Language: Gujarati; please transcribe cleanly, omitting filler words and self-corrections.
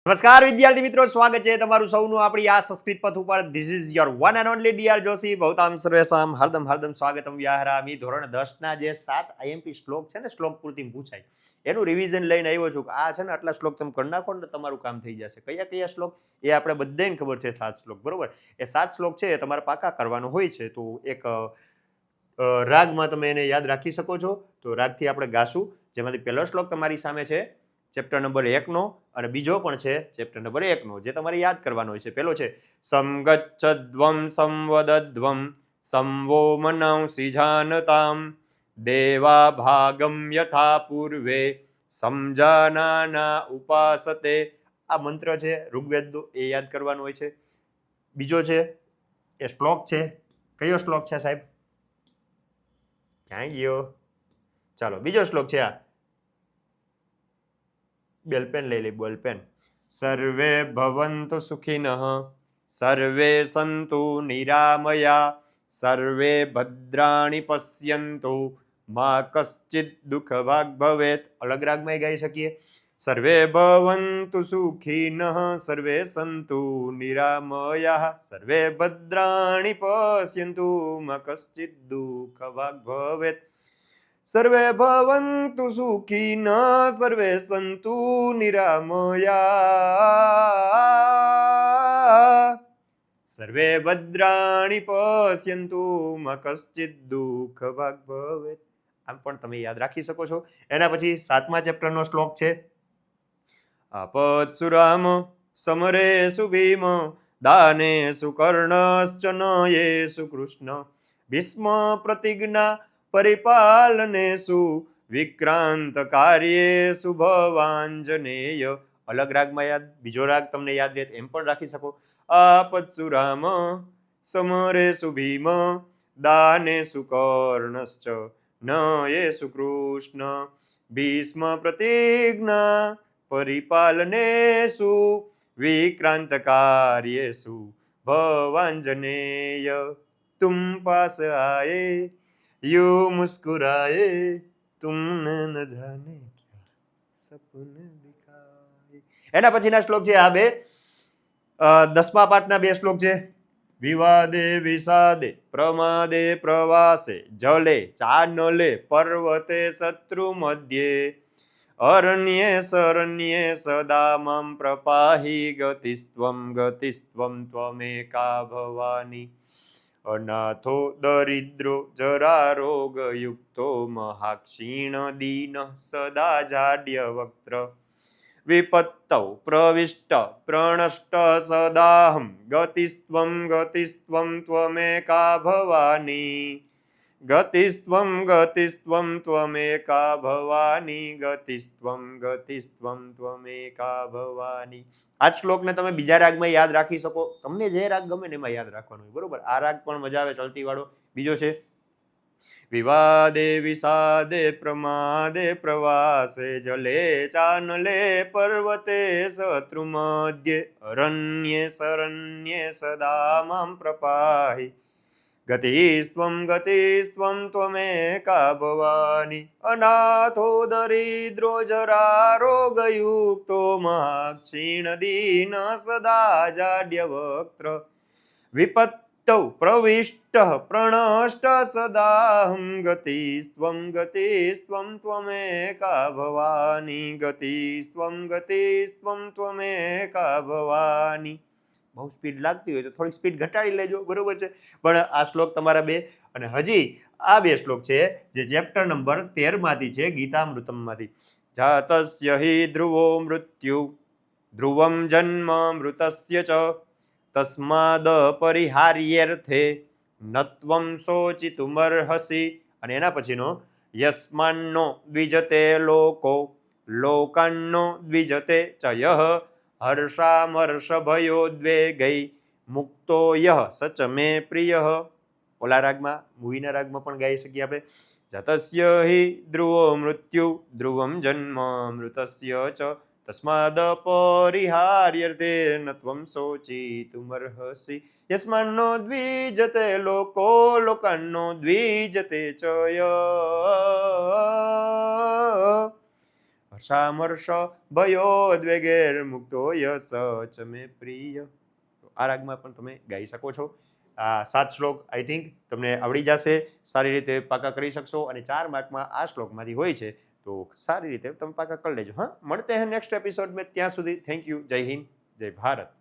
નમસ્કાર વિદ્યાર્થી મિત્રો, સ્વાગત છે તમારું સૌનું આપણી આ સંસ્કૃત પથ ઉપર. This is your one and only DR Joshi. ભવતામ સર્વેસામ હાર્દમ હાર્દમ સ્વાગતમ વ્યાહરામી. ધોરણ 10 ના જે 7 આઈએમપી શ્લોક છે ને, શ્લોક પૂરતી પૂછાય એનું રિવિઝન લઈને આવ્યો છું. આ છે ને આટલા શ્લોક તમે કરી નાખો ને તમારું કામ થઈ જશે. કયા કયા શ્લોક એ આપણે બધાને ખબર છે, 7 શ્લોક, બરોબર. એ 7 શ્લોક છે એ તમારે પાકા કરવાનો હોય છે. તો એક રાગમાં તમે એને યાદ રાખી શકો છો. તો રાગથી આપણે ગાશું, જેમાંથી પહેલો શ્લોક તમારી સામે છે ચેપ્ટર નંબર 1 નો, અને બીજો પણ છે ચેપ્ટર નંબર 1 નો, જે તમારે યાદ કરવાનો હોય છે. પહેલો છે સમગચ્છદ્વમ સંવદદ્વમ સંવો મનાંસી જાનતામ દેવા ભાગમ યથા પૂર્વે સમજાનાના ઉપાસતે. આ મંત્ર છે ઋગ્વેદનો, એ યાદ કરવાનો હોય છે. બીજો છે એ શ્લોક છે. કયો શ્લોક છે સાહેબ? ક્યાં ગયો? ચાલો, બીજો શ્લોક છે આ. બેલપેન લઈ લે, બોલપેન. સર્વે ભવન્તુ સુખિનઃ સર્વે સંતુ નિરામયા સર્વે ભદ્રાણિ પશ્યન્તુ મા કશ્ચિદ દુઃખ ભાગ ભવેત. અલગ રાગમાં ગાઈ શકીએ. સર્વે ભવન્તુ સુખિનઃ સર્વે સંતુ નિરામયા સર્વે ભદ્રાણિ પશ્યન્તુ મા કશ્ચિદ દુઃખ ભાગ ભવેત. સર્વે ભવન્તુ સુખિનઃ સર્વે સંતુ નિરામયા સર્વે ભદ્રાણિ પશ્યન્તુ મા કશ્ચિદ દુઃખ ભાગ ભવેત. આમ પણ તમે યાદ રાખી શકો છો. એના પછી 7મા ચેપ્ટરનો શ્લોક છે આપત્સુરામ સમરેષુ ભીમ દાનેષુ કર્ણશ્ચ નયેષુ કૃષ્ણ ભીષ્મ પ્રતિજ્ઞા પરિપાલનેષુ વિક્રાંત કાર્યેષુ ભવાંજનેય. અલગ રાગમાં યાદ, બીજો રાગ તમને યાદ રહે એમ પણ રાખી શકો. આપત્સુ રામ સમરેષુ ભીમ દાનેષુ કર્ણશ્ચ નયેષુ કૃષ્ણ ભીષ્મ પ્રતિજ્ઞા પરિપાલનેષુ વિક્રાંત કાર્યેષુ ભવાંજનેય. તુમ પાસ આયે यूं मुस्कुराए तुमने न जाने क्या सपने दिखाए. એના પછીના શ્લોક છે આ બે 10મા પાઠના બે શ્લોક છે. વિવાદે વિષાદે પ્રમાદે પ્રવાસે જલે ચાનલે પર્વતે શત્રુ મધ્યે અરણ્યે શરણ્યે સદા મમ પ્રપાહી ગતિસ્ત્વમ ત્વમેકા ભવાની. અનાથો દરિદ્રો જરા રોગ યુક્તો મહાક્ષીણ દીન સદા જાડ્ય વક્ત્ર વિપત્તૌ પ્રવિષ્ટ પ્રણષ્ટ સદાહમ ગતિસ્ત્વમ ત્વમેકા ભવાની ગતિસ્ત્વમ ત્વમેકા ભવાની ગતિસ્ત્વમ ત્વમેકા ભવાની. આ શ્લોકને તમે બીજા રાગમાં યાદ રાખી શકો. તમને જે રાગ ગમે ને એમાં યાદ રાખવાનું હોય, બરોબર. આ રાગ પણ મજા આવે, ચલતી વાળો. બીજો છે વિવાદે વિષાદે પ્રમાદે પ્રવાસે જલે ચાનલે પર્વતે શત્રુ મધ્યે અરણ્યે શરણ્યે સદા મામ પ્રપાહી ગતિસ્ત્વમ ત્વમેકા ભવાની. અનાથો દરિદ્રો જરા રોગયુક્તો મહાક્ષીણ દીન સદા જાડ્ય વક્ત્ર વિપત્તૌ પ્રવિષ્ટ પ્રણષ્ટ સદાહમ ગતિસ્ત્વમ ત્વમેકા ભવાની ગતિસ્ત્વમ ત્વમેકા ભવાની. બહુ સ્પીડ લાગતી હોય તો થોડીક સ્પીડ ઘટાડી લેજો, બરોબર છે. પણ આ શ્લોક તમારા બે, અને હજી આ બે શ્લોક છે જે ચેપ્ટર નંબર 13 માંથી છે, ગીતામૃતમમાંથી. જાતસ્ય હિ ધ્રુવો મૃત્યુ ધ્રુવમ જન્મ મૃતસ્ય ચ તસ્માદ પરિહાર્યર્થે નત્વમ શોચિતુમર્હસી. અને એના પછીનો યસ્માન્નો દ્વિજતે લોકો લોકાન્નો દ્વિજતે ચ યહ હર્ષામર્ષ ભયોદ્વેગૈ મુક્તો યહ સચ મે પ્રિયઃ. ઓલા રાગમાં, મૂવીના રાગમાં પણ ગાઈ શકીએ આપણે. જાતસ્ય હિ ધ્રુવો મૃત્યુ ધ્રુવમ જન્મ મૃતસ્ય ચ તસ્માદ પરિહાર્યર્થે નત્વમ શોચિતુમર્હસી યસ્માન્નો દ્વિજતે લોકો લોકાન્નો દ્વિજતે ચ યહ હર્ષામર્ષ ભયોદ્વેગેર મુક્તો યસ ચ મે પ્રિય. તો આ રાગમાં પણ તમે ગાઈ શકો છો. આ 7 શ્લોક આઈ થિંક તમને આવડી જશે, સારી રીતે પાકા કરી શકશો, અને 4 માર્કમાં આ શ્લોકમાંથી હોય છે, તો સારી રીતે તમે પાકા કરી લેજો. હા, મળતે હે નેક્સ્ટ એપિસોડ મેં. ત્યાં સુધી થેન્ક યુ. જય હિન્દ, જય ભારત.